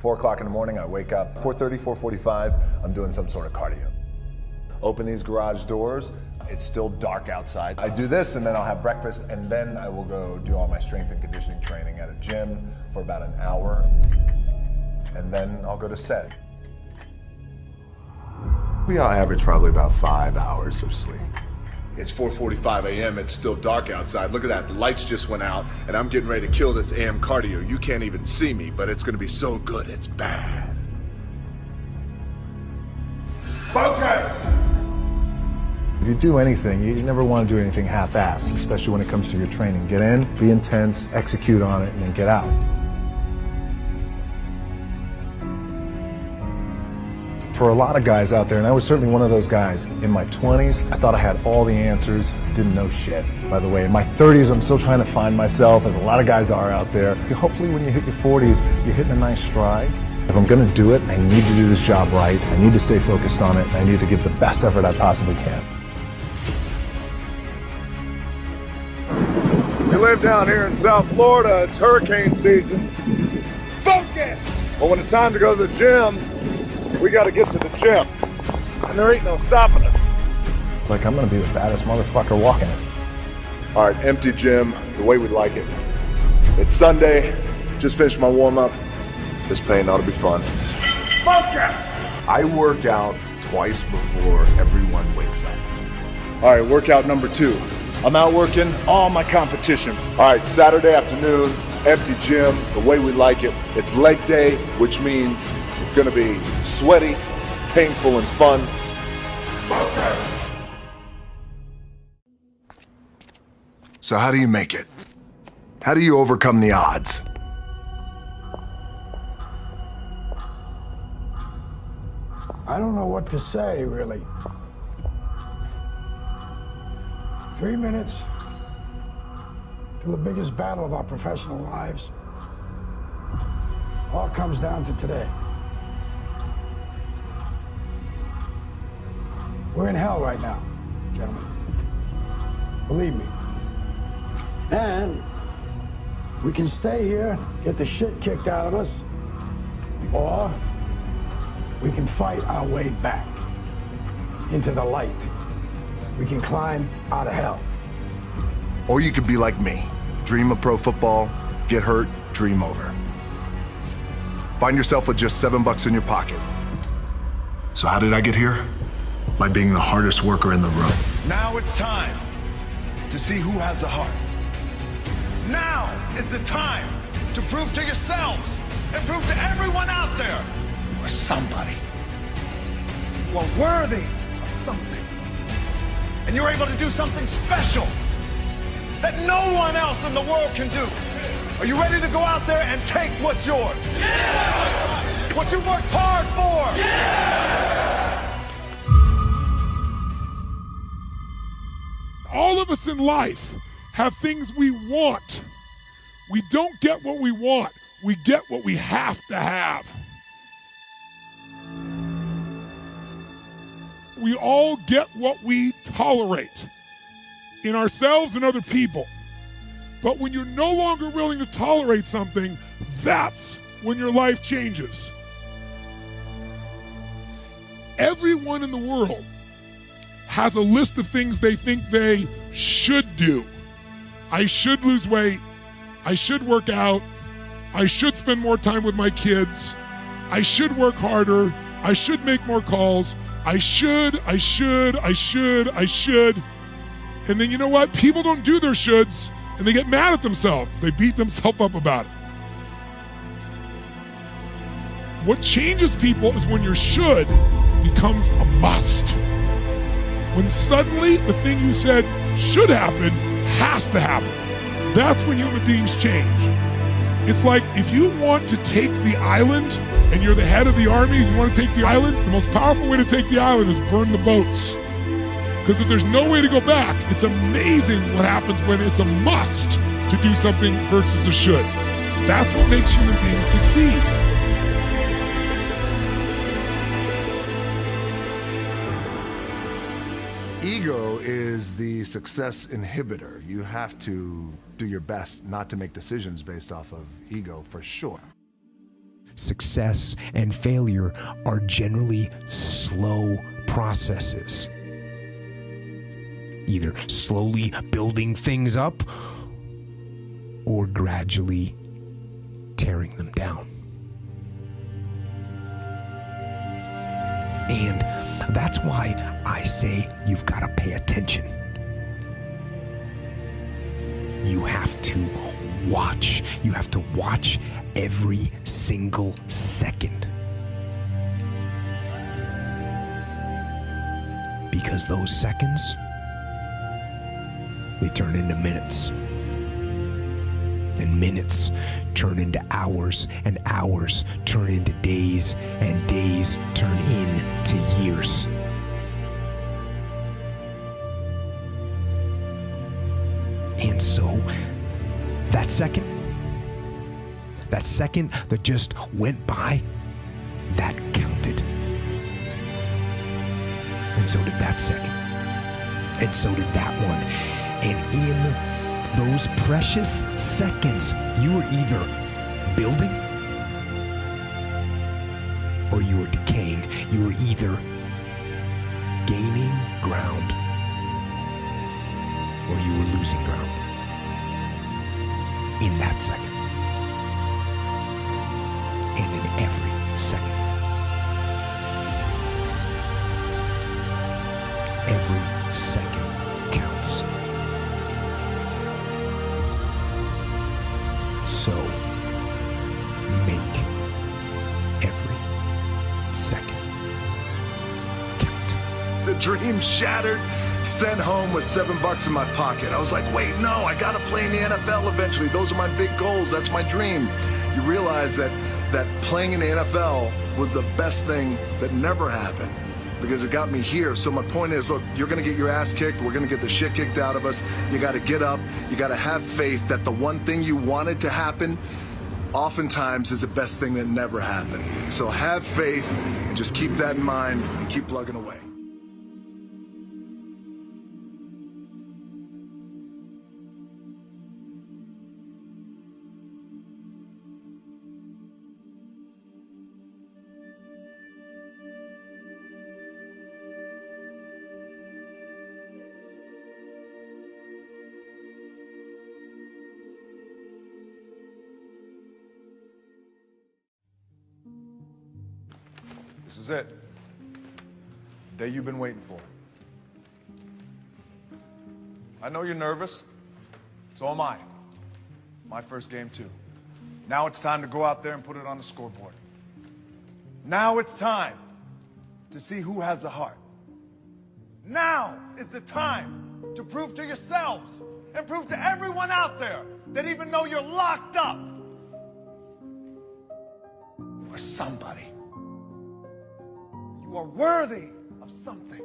4 o'clock in the morning, I wake up, 4:30, 4:45, I'm doing some sort of cardio. Open these garage doors, it's still dark outside. I do this and then I'll have breakfast and then I will go do all my strength and conditioning training at a gym for about an hour. And then I'll go to set. We all average probably about 5 hours of sleep. It's 4:45 a.m. It's still dark outside. Look at that, the lights just went out and I'm getting ready to kill this AM cardio. You can't even see me, but it's gonna be so good, it's bad. Focus! If you do anything, you never want to do anything half-assed, especially when it comes to your training. Get in, be intense, execute on it, and then get out. For a lot of guys out there, and I was certainly one of those guys, in my 20s, I thought I had all the answers, didn't know shit. By the way, in my 30s, I'm still trying to find myself, as a lot of guys are out there. Hopefully when you hit your 40s, you're hitting a nice stride. If I'm gonna do it, I need to do this job right. I need to stay focused on it. I need to give the best effort I possibly can. We live down here in South Florida, it's hurricane season. Focus! But when it's time to go to the gym, we gotta get to the gym. And there ain't no stopping us. It's like I'm gonna be the baddest motherfucker walking it. All right, empty gym, the way we like it. It's Sunday, just finished my warm-up. This pain ought to be fun. Focus! I work out twice before everyone wakes up. All right, workout number 2. I'm out working all my competition. All right, Saturday afternoon, empty gym, the way we like it. It's leg day, which means it's gonna be sweaty, painful, and fun. Focus! So how do you make it? How do you overcome the odds? I don't know what to say, really. 3 minutes to the biggest battle of our professional lives. All comes down to today. We're in hell right now, gentlemen. Believe me. And we can stay here, get the shit kicked out of us, or we can fight our way back into the light. We can climb out of hell. Or you could be like me. Dream of pro football, get hurt, dream over. Find yourself with just $7 in your pocket. So how did I get here? By being the hardest worker in the room. Now it's time to see who has the heart. Now is the time to prove to yourselves and prove to everyone out there you are somebody. You are worthy of something. And you're able to do something special that no one else in the world can do. Are you ready to go out there and take what's yours? Yeah! What you worked hard for? Yeah! All of us in life have things we want. We don't get what we want. We get what we have to have. We all get what we tolerate in ourselves and other people. But when you're no longer willing to tolerate something, that's when your life changes. Everyone in the world has a list of things they think they should do. I should lose weight. I should work out. I should spend more time with my kids. I should work harder. I should make more calls. I should. And then you know what? People don't do their shoulds and they get mad at themselves. They beat themselves up about it. What changes people is when your should becomes a must. When suddenly the thing you said should happen has to happen. That's when human beings change. It's like if you want to take the island and you're the head of the army and you want to take the island, the most powerful way to take the island is burn the boats. Because if there's no way to go back, it's amazing what happens when it's a must to do something versus a should. That's what makes human beings succeed. Ego is the success inhibitor. You have to do your best not to make decisions based off of ego, for sure. success and failure are generally slow processes. Either slowly building things up or gradually tearing them down. And that's why I say you've got to pay attention. You have to watch. You have to watch every single second. Because those seconds, they turn into minutes. And minutes turn into hours, and hours turn into days, and days turn into years. And so, that second that just went by, that counted. And so did that second. And so did that one. And in those precious seconds, you were either building or you were decaying. You were either gaining ground or you were losing ground. In that second. And in every second. Every second counts. So, make every second count. The dream shattered, sent home with $7 in my pocket. I was like, wait, no, I gotta play in the NFL eventually. Those are my big goals, that's my dream. You realize that playing in the NFL was the best thing that never happened, because it got me here. So my point is, look, you're gonna get your ass kicked, we're gonna get the shit kicked out of us. You gotta get up, you gotta have faith that the one thing you wanted to happen oftentimes is the best thing that never happened. So have faith and just keep that in mind and keep plugging away. This is it. The day you've been waiting for. I know you're nervous. So am I. My first game too. Now it's time to go out there and put it on the scoreboard. Now it's time to see who has the heart. Now is the time to prove to yourselves and prove to everyone out there that even though you're locked up, you're somebody. You are worthy of something.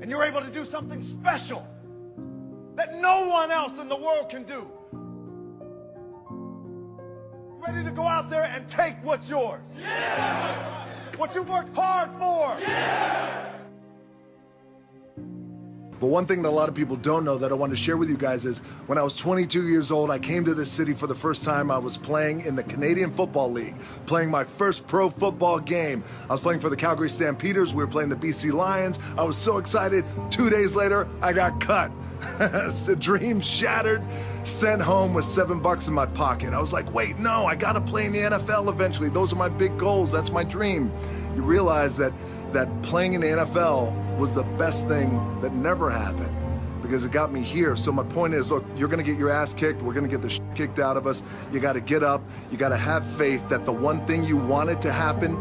And you're able to do something special that no one else in the world can do. Ready to go out there and take what's yours. Yeah! What you've worked hard for. Yeah! But one thing that a lot of people don't know that I want to share with you guys is when I was 22 years old, I came to this city for the first time. I was playing in the Canadian Football League, playing my first pro football game. I was playing for the Calgary Stampeders. We were playing the BC Lions. I was so excited. 2 days later, I got cut. The dream shattered, sent home with $7 in my pocket. I was like, wait, no, I got to play in the NFL eventually. Those are my big goals. That's my dream. You realize that playing in the NFL was the best thing that never happened, because it got me here. So my point is, look, you're gonna get your ass kicked, we're gonna get the shit kicked out of us. You gotta get up, you gotta have faith that the one thing you wanted to happen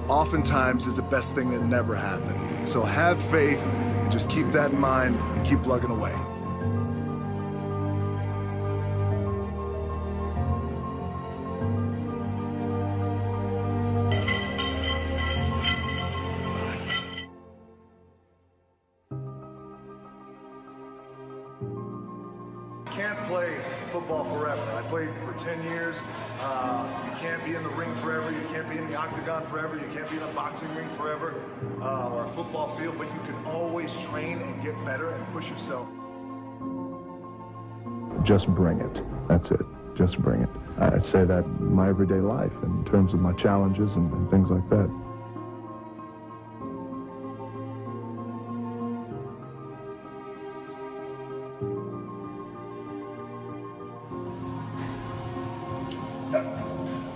oftentimes is the best thing that never happened. So have faith and just keep that in mind and keep plugging away. Can't play football forever. I played for 10 years. You can't be in the ring forever. You can't be in the octagon forever. You can't be in a boxing ring forever or a football field, but you can always train and get better and push yourself. Just bring it. That's it. just bring it. I'd say that in my everyday life in terms of my challenges and things like that.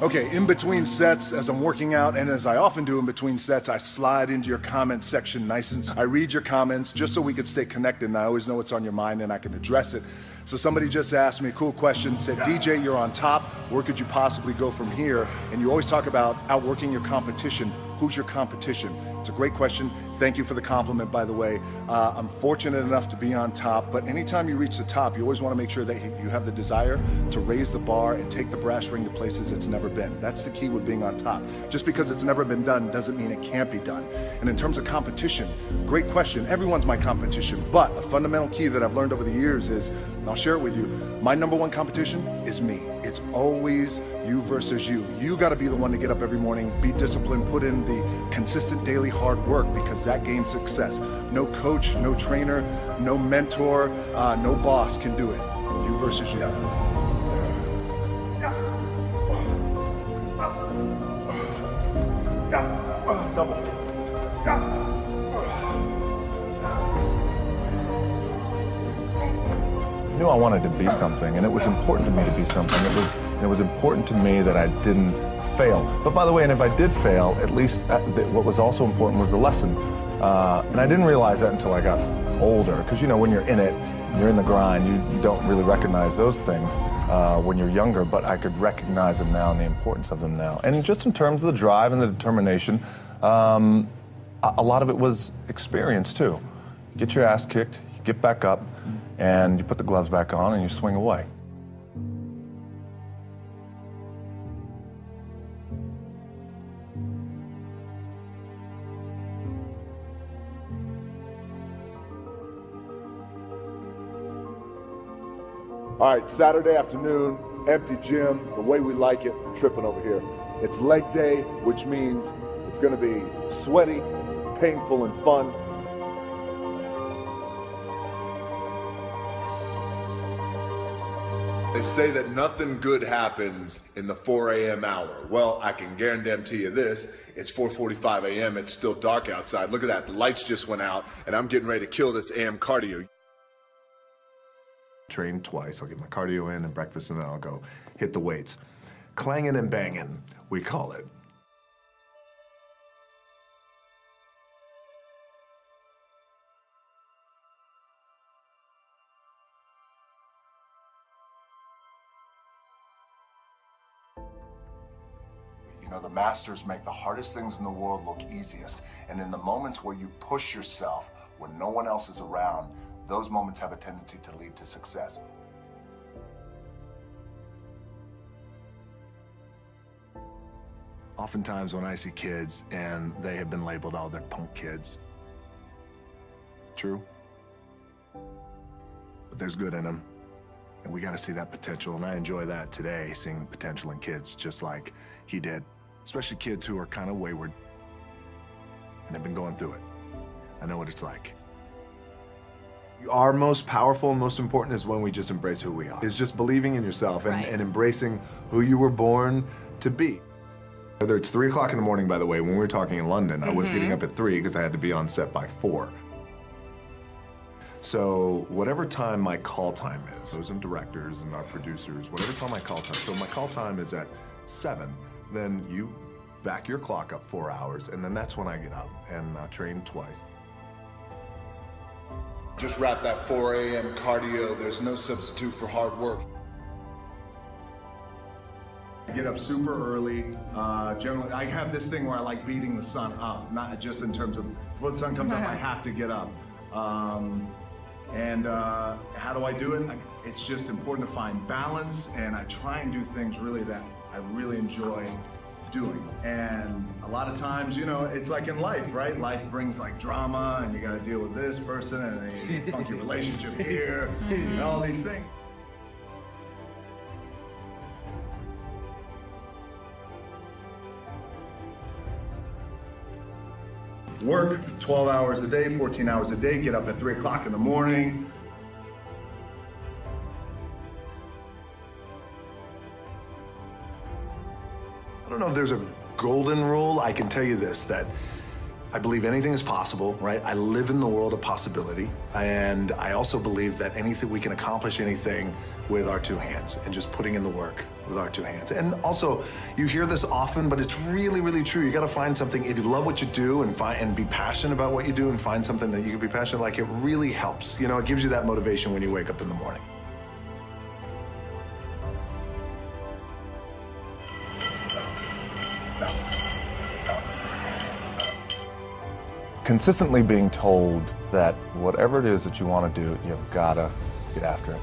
Okay, in between sets, as I'm working out, and as I often do in between sets, I slide into your comments section nice and I read your comments just so we could stay connected, and I always know what's on your mind and I can address it. So somebody just asked me a cool question, said, DJ, you're on top, where could you possibly go from here? And you always talk about outworking your competition. Who's your competition? It's a great question. Thank you for the compliment, by the way. I'm fortunate enough to be on top, but anytime you reach the top, you always want to make sure that you have the desire to raise the bar and take the brass ring to places it's never been. That's the key with being on top. Just because it's never been done doesn't mean it can't be done. And in terms of competition, great question. Everyone's my competition, but a fundamental key that I've learned over the years is, and I'll share it with you, my number one competition is me. It's always you versus you. You got to be the one to get up every morning, be disciplined, put in the consistent daily hard work, because that gains success. No coach, no trainer, no mentor, no boss can do it. You versus you. Double. I knew I wanted to be something, and it was important to me to be something. It was important to me that I didn't fail. But by the way, and if I did fail, at least what was also important was the lesson. And I didn't realize that until I got older, because you know, when you're in it, you're in the grind, you don't really recognize those things when you're younger, but I could recognize them now and the importance of them now. And just in terms of the drive and the determination, a lot of it was experience too. You get your ass kicked, you get back up, and you put the gloves back on and you swing away. All right, Saturday afternoon, empty gym, the way we like it, tripping over here. It's leg day, which means it's gonna be sweaty, painful, and fun. They say that nothing good happens in the 4 a.m. hour. Well, I can guarantee you this. It's 4:45 a.m. It's still dark outside. Look at that. The lights just went out, and I'm getting ready to kill this AM cardio. Train twice. I'll get my cardio in and breakfast, and then I'll go hit the weights. Clanging and banging, we call it. You know, the masters make the hardest things in the world look easiest. And in the moments where you push yourself, when no one else is around, those moments have a tendency to lead to success. Oftentimes when I see kids and they have been labeled, oh, they're punk kids. True. But there's good in them. And we got to see that potential. And I enjoy that today, seeing the potential in kids just like he did. Especially kids who are kind of wayward and have been going through it. I know what it's like. Our most powerful and most important is when we just embrace who we are. It's just believing in yourself and embracing who you were born to be. Whether it's 3 o'clock in the morning, by the way, when we were talking in London, I was getting up at 3 because I had to be on set by 4. So whatever time my call time is, those and directors and our producers, whatever time my call time, so my call time is at 7, then you back your clock up 4 hours, and then that's when I get up and train twice. Just wrap that 4 a.m. cardio. There's no substitute for hard work. I get up super early. Generally, I have this thing where I like beating the sun up, not just in terms of before the sun comes up, I have to get up. And how do I do it? It's just important to find balance, and I try and do things really that I really enjoy doing. And a lot of times, you know, it's like in life, right? Life brings like drama, and you got to deal with this person, and then you funky relationship here, and all these things. Work 12 hours a day, 14 hours a day, get up at 3 o'clock in the morning. I don't know if there's a golden rule. I can tell you this, that I believe anything is possible, right? I live in the world of possibility. And I also believe that we can accomplish anything with our two hands and just putting in the work with our two hands. And also, you hear this often, but it's really, really true. You gotta find something, if you love what you do and be passionate about what you do and find something that you can be passionate like, it really helps. You know, it gives you that motivation when you wake up in the morning. Consistently being told that whatever it is that you want to do, you've got to get after it.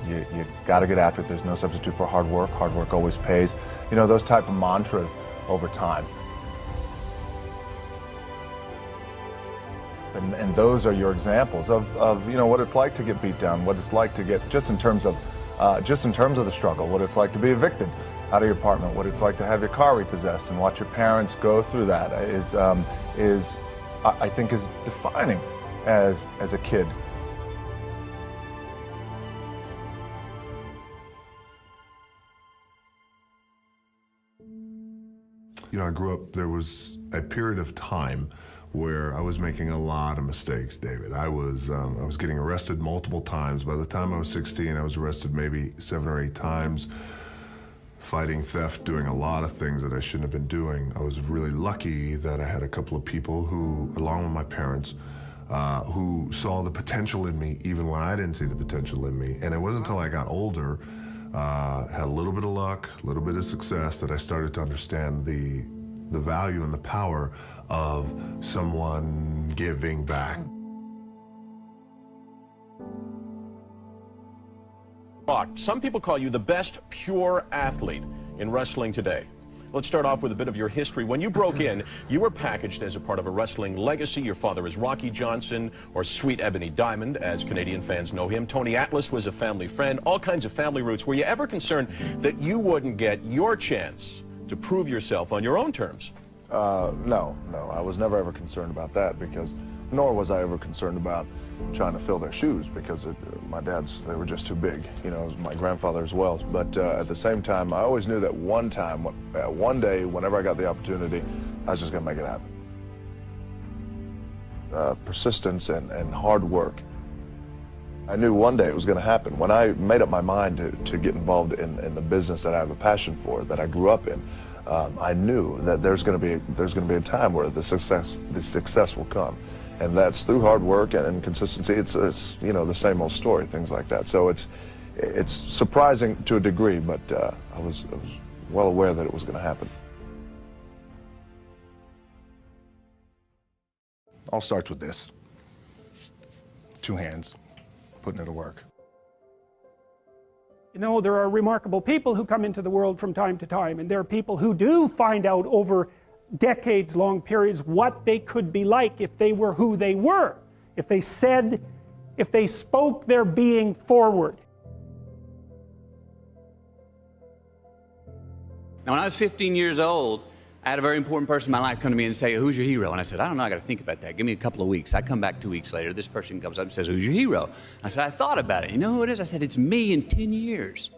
You got to get after it. There's no substitute for hard work. Hard work always pays. You know, those type of mantras over time. And those are your examples of you know, what it's like to get beat down, what it's like to get, just in terms of the struggle, what it's like to be evicted out of your apartment, what it's like to have your car repossessed, and watch your parents go through that is I think is defining as a kid. You know, I grew up, there was a period of time where I was making a lot of mistakes, David. I was getting arrested multiple times. By the time I was 16, I was arrested maybe 7 or 8 times, fighting theft, doing a lot of things that I shouldn't have been doing. I was really lucky that I had a couple of people who, along with my parents, who saw the potential in me even when I didn't see the potential in me. And it wasn't until I got older, had a little bit of luck, a little bit of success, that I started to understand the value and the power of someone giving back. Some people call you the best pure athlete in wrestling today. Let's start off with a bit of your history. When you broke in, you were packaged as a part of a wrestling legacy. Your father is Rocky Johnson, or Sweet Ebony Diamond, as Canadian fans know him. Tony Atlas was a family friend, all kinds of family roots. Were you ever concerned that you wouldn't get your chance to prove yourself on your own terms? No, I was never ever concerned about that, because nor was I ever concerned about trying to fill their shoes, because my dad's, they were just too big, you know, my grandfather as well. But at the same time, I always knew that one day, whenever I got the opportunity, I was just gonna make it happen. Persistence and hard work. I knew one day it was gonna happen. When I made up my mind to get involved in the business that I have a passion for, that I grew up in, I knew that there's gonna be a time where the success will come. And that's through hard work and consistency. It's you know, the same old story, things like that. So it's surprising to a degree, but I was well aware that it was going to happen. All starts with this. 2 hands, putting it to work. You know, there are remarkable people who come into the world from time to time, and there are people who do find out over decades-long periods what they could be like if they were who they were, if they spoke their being forward. Now, when I was 15 years old, I had a very important person in my life come to me and say, "Who's your hero?" And I said, "I don't know, I got to think about that. Give me a couple of weeks." I come back 2 weeks later, this person comes up and says, "Who's your hero?" I said, "I thought about it. You know who it is?" I said, "It's me in 10 years.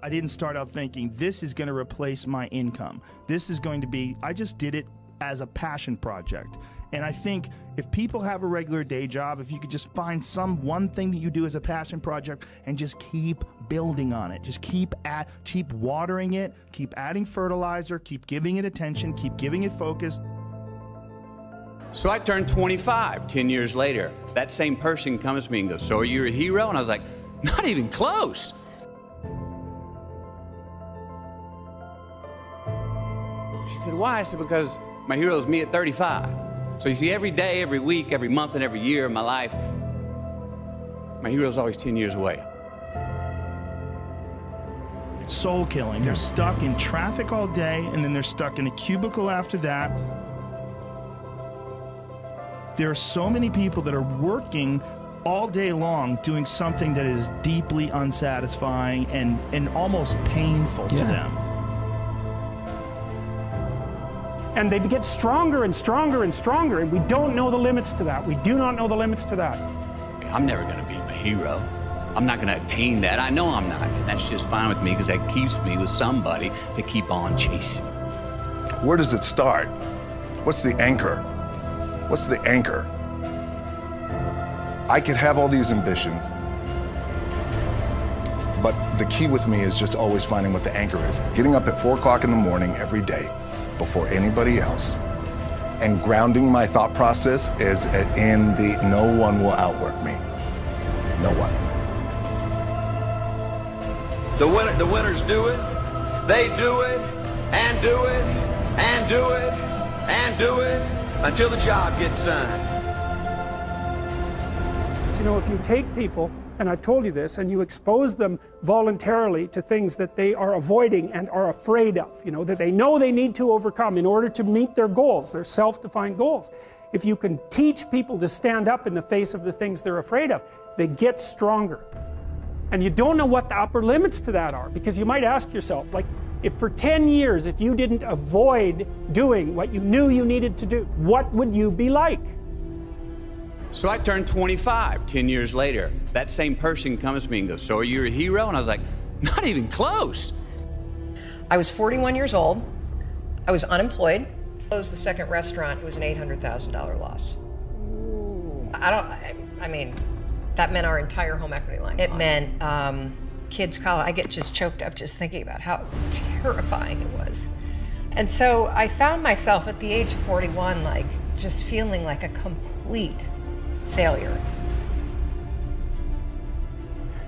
I didn't start out thinking this is going to replace my income. This is going to be, I just did it as a passion project. And I think if people have a regular day job, if you could just find one thing that you do as a passion project and just keep building on it, just keep watering it, keep adding fertilizer, keep giving it attention, keep giving it focus." So I turned 25 10 years later. That same person comes to me and goes, "So are you a hero?" And I was like, "Not even close." She said, "Why?" I said, "Because my hero is me at 35. So you see, every day, every week, every month, and every year of my life, my hero is always 10 years away." It's soul killing. They're stuck in traffic all day, and then they're stuck in a cubicle after that. There are so many people that are working all day long doing something that is deeply unsatisfying and almost painful to them. And they get stronger and stronger and stronger, and we don't know the limits to that. We do not know the limits to that. I'm never going to be my hero. I'm not going to attain that. I know I'm not. And that's just fine with me, because that keeps me with somebody to keep on chasing. Where does it start? What's the anchor? What's the anchor? I could have all these ambitions, but the key with me is just always finding what the anchor is. Getting up at 4 o'clock in the morning every day before anybody else, and grounding my thought process is in the no one will outwork me. No one. The winners do it, they do it, and do it, and do it, and do it, until the job gets done. You know, if you take people, and I've told you this, and you expose them voluntarily to things that they are avoiding and are afraid of, you know, that they know they need to overcome in order to meet their goals, their self-defined goals. If you can teach people to stand up in the face of the things they're afraid of, they get stronger. And you don't know what the upper limits to that are, because you might ask yourself, like, if for 10 years, if you didn't avoid doing what you knew you needed to do, what would you be like? So I turned 25 10 years later. That same person comes to me and goes, so are you a hero? And I was like, not even close. I was 41 years old. I was unemployed. Closed the second restaurant. It was an $800,000 loss. I mean, that meant our entire home equity line. It meant kids' college. I get just choked up just thinking about how terrifying it was. And so I found myself at the age of 41, like, just feeling like a complete failure.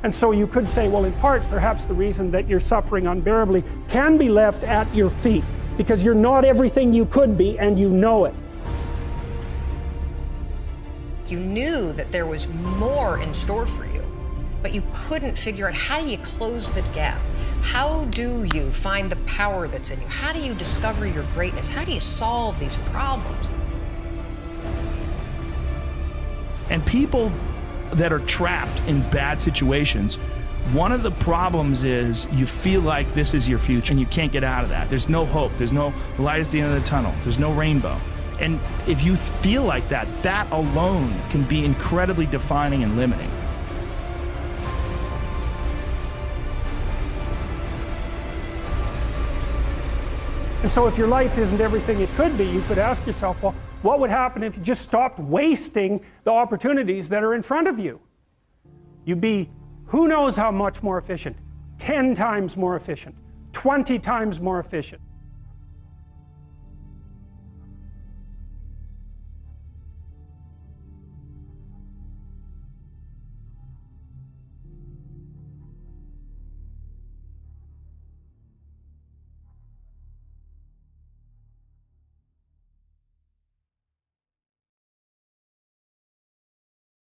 And so you could say, well, in part, perhaps the reason that you're suffering unbearably can be left at your feet, because you're not everything you could be, and you know it. You knew that there was more in store for you, but you couldn't figure out, how do you close the gap? How do you find the power that's in you? How do you discover your greatness? How do you solve these problems? And people that are trapped in bad situations, one of the problems is you feel like this is your future and you can't get out of that. There's no hope. There's no light at the end of the tunnel. There's no rainbow. And if you feel like that, that alone can be incredibly defining and limiting. And so if your life isn't everything it could be, you could ask yourself, well, what would happen if you just stopped wasting the opportunities that are in front of you? You'd be who knows how much more efficient, 10 times more efficient, 20 times more efficient.